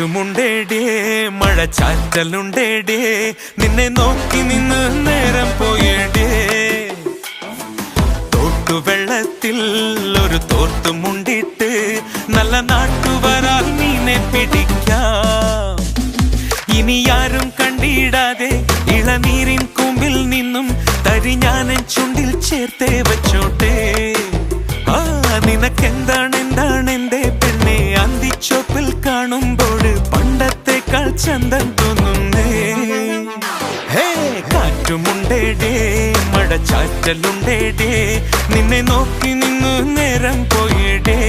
കാറ്റുമുണ്ടേടേ മഴച്ചാറ്റലുണ്ടേടേ നിന്നെ നോക്കി നിന്ന് നേരം പോയേടേ തോട്ടുവെള്ളത്തിൽ ഒരു തോർത്തുമുണ്ടിട്ട് നല്ല നാട്ടുവരാൽ മീനെ പിടിക്കാം ഇനി ആരും കണ്ടിടാതെ ഇളനീരിൻ കൂമ്പിൽ നിന്നും തരി ഞാനൻ ചുണ്ടിൽ ചേർത്തേ വച്ചോട്ടെ നിനക്കെന്താണ് എന്റെ പെണ്ണെ അന്തിച്ചോപ്പിൽ കാണുമ്പോൾ പണ്ടത്തെക്കാൾ ചന്തം തോന്നുന്നേ ഹേ കാറ്റുമുണ്ടേടേ മഴച്ചാറ്റലുണ്ടേടേ നിന്നെ നോക്കി നിന്നു നേരം പോയിടേ